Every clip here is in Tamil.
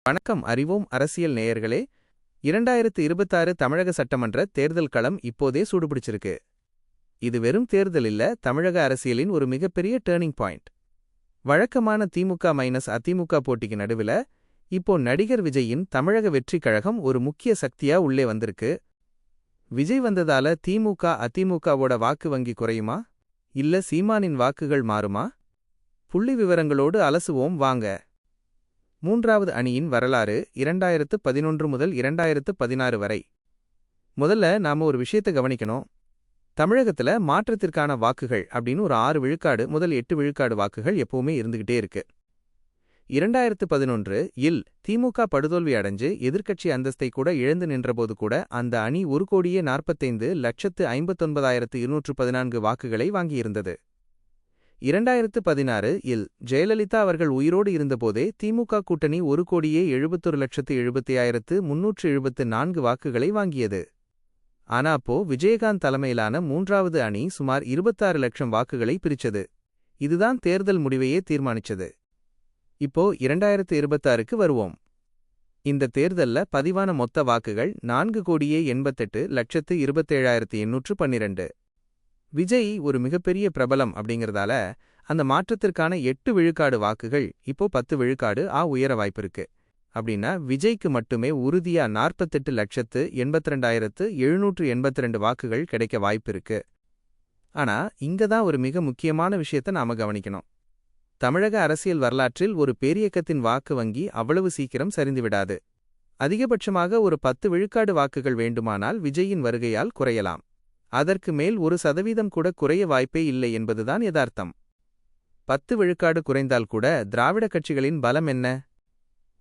வணக்கம். அறிவோம் அரசியல் நேயர்களே. 2026 தமிழக சட்டமன்ற தேர்தல் களம் இப்போதே சூடுபிடிச்சிருக்கு. இது வெறும் தேர்தல் இல்ல, தமிழக அரசியலின் ஒரு மிகப்பெரிய டேர்னிங் பாயிண்ட். வழக்கமான திமுக மைனஸ் அதிமுக போட்டிக்கு நடுவில் இப்போ நடிகர் விஜயின் தமிழக வெற்றி கழகம் ஒரு முக்கிய சக்தியா உள்ளே வந்திருக்கு. விஜய் வந்ததால திமுக அதிமுகவோட வாக்கு வங்கி குறையுமா, இல்ல சீமானின் வாக்குகள் மாறுமா? புள்ளி விவரங்களோடு அலசுவோம் வாங்க. மூன்றாவது அணியின் வரலாறு 2011 முதல் 2016 வரை. முதல்ல நாம ஒரு விஷயத்தை கவனிக்கணும். தமிழகத்துல மாற்றத்திற்கான வாக்குகள் அப்படின்னு ஒரு 6 விழுக்காடு முதல் 8 விழுக்காடு வாக்குகள் எப்பவுமே இருந்துகிட்டே இருக்கு. 2011 இல் திமுக படுதோல்வி அடைஞ்சு எதிர்க்கட்சி அந்தஸ்தை கூட இழந்து நின்றபோது கூட அந்த அணி 1,45,59,214 வாக்குகளை வாங்கியிருந்தது. 2016 இல் ஜெயலலிதா அவர்கள் உயிரோடு இருந்தபோதே திமுக கூட்டணி 1,70,75,374 வாக்குகளை வாங்கியது. ஆனா அப்போ விஜயகாந்த் தலைமையிலான மூன்றாவது அணி சுமார் 26 லட்சம் வாக்குகளை பிரிச்சது. இதுதான் தேர்தல் முடிவையே தீர்மானிச்சது. இப்போ 2026க்கு வருவோம். இந்த தேர்தல்ல பதிவான மொத்த வாக்குகள் 4,88,27,812. விஜய் ஒரு மிகப்பெரிய பிரபலம் அப்படிங்கிறதால அந்த மாற்றத்திற்கான 8 விழுக்காடு வாக்குகள் இப்போ 10 விழுக்காடு உயர வாய்ப்பிருக்கு. அப்படின்னா விஜய்க்கு மட்டுமே உறுதியா 48,82,782 வாக்குகள் கிடைக்க வாய்ப்பிருக்கு. ஆனா இங்கதான் ஒரு மிக முக்கியமான விஷயத்த நாம கவனிக்கணும். தமிழக அரசியல் வரலாற்றில் ஒரு பேரியக்கத்தின் வாக்கு வங்கி அவ்வளவு சீக்கிரம் சரிந்துவிடாது. அதிகபட்சமாக ஒரு 10 விழுக்காடு வாக்குகள் வேண்டுமானால் விஜயின் வருகையால் குறையலாம். அதற்கு மேல் 1% கூட குறைய வாய்ப்பே இல்லை என்பதுதான் யதார்த்தம். 10 விழுக்காடு குறைந்தால் கூட திராவிட கட்சிகளின் பலம் என்ன?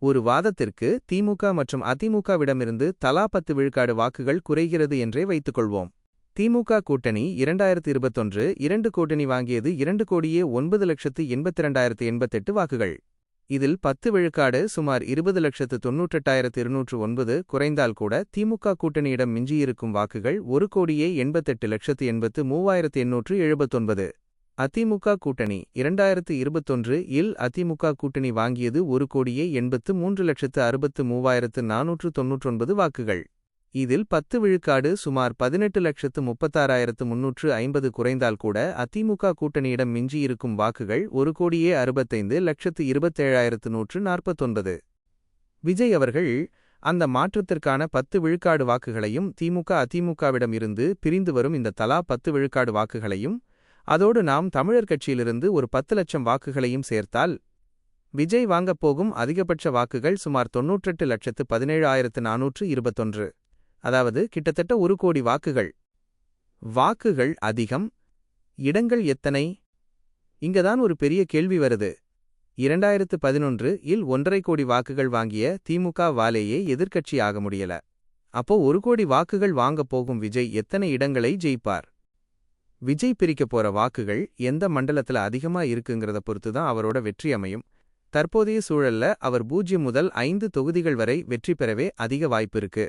ஒரு வாதத்திற்கு திமுக மற்றும் அதிமுகவிடமிருந்து தலா 10 விழுக்காடு வாக்குகள் குறைகிறது என்றே வைத்துக்கொள்வோம். திமுக கூட்டணி 2021 2 கூட்டணி வாங்கியது 2,09,82,088 வாக்குகள். இதில் 10 விழுக்காடு சுமார் 20,98,209 குறைந்தால் கூட திமுக கூட்டணியிடம் மிஞ்சியிருக்கும் வாக்குகள் 1,88,83,879. அதிமுக கூட்டணி 2021 இல் அதிமுக கூட்டணி வாங்கியது 1,83,63,499 வாக்குகள். இதில் 10 விழுக்காடு சுமார் 18,36,350 குறைந்தால் கூட அதிமுக கூட்டணியிடம் மிஞ்சியிருக்கும் வாக்குகள் 1,65,27,149. விஜய் அவர்கள் அந்த மாற்றத்திற்கான 10 விழுக்காடு வாக்குகளையும் திமுக அதிமுகவிடம் இருந்து பிரிந்து வரும் இந்த தலா 10 விழுக்காடு வாக்குகளையும் அதோடு நாம் தமிழர் கட்சியிலிருந்து ஒரு 10 லட்சம் வாக்குகளையும் சேர்த்தால் விஜய் வாங்கப்போகும் அதிகபட்ச வாக்குகள் சுமார் 98,17,421. அதாவது கிட்டத்தட்ட 1 கோடி வாக்குகள். வாக்குகள் அதிகம், இடங்கள் எத்தனை? இங்கதான் ஒரு பெரிய கேள்வி வருது. 2011 இல் 1.5 கோடி வாக்குகள் வாங்கிய திமுக வாலேயே எதிர்க்கட்சி ஆக முடியல. அப்போ 1 கோடி வாக்குகள் வாங்கப் போகும் விஜய் எத்தனை இடங்களை ஜெயிப்பார்? விஜய் பிரிக்க போற வாக்குகள் எந்த மண்டலத்துல அதிகமா இருக்குங்கிறத பொறுத்துதான் அவரோட வெற்றி அமையும். தற்போதைய சூழல்ல அவர் 0 முதல் 5 தொகுதிகள் வரை வெற்றி பெறவே அதிக வாய்ப்பு இருக்கு.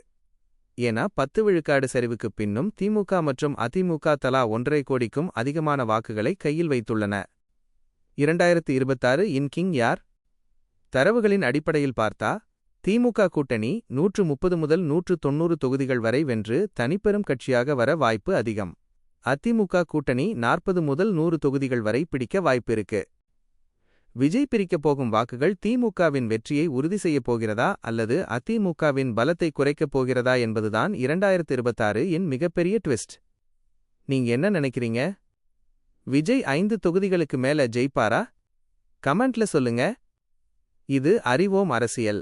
ஏன்னா 10 விழுக்காடு சரிவுக்குப் பின்னும் திமுக மற்றும் அதிமுக தலா 1.5 கோடிக்கும் அதிகமான வாக்குகளை கையில் வைத்துள்ளன. 2026 இன் கிங் யார்? தரவுகளின் அடிப்படையில் பார்த்தா திமுக கூட்டணி 130 முதல் 190 தொகுதிகள் வரை வென்று தனிப்பெரும் கட்சியாக வர வாய்ப்பு அதிகம். அதிமுக கூட்டணி 40 முதல் 100 தொகுதிகள் வரை பிடிக்க வாய்ப்பு இருக்கு. விஜய் பிரிக்கப் போகும் வாக்குகள் திமுகவின் வெற்றியை உறுதி செய்யப் போகிறதா அல்லது அதிமுகவின் பலத்தை குறைக்கப் போகிறதா என்பதுதான் 2026 இன் மிகப்பெரிய ட்விஸ்ட். நீங்க என்ன நினைக்கிறீங்க? விஜய் 5 தொகுதிகளுக்கு மேல ஜெயிப்பாரா? கமெண்ட்ல சொல்லுங்க. இது அறிவோம் அரசியல்.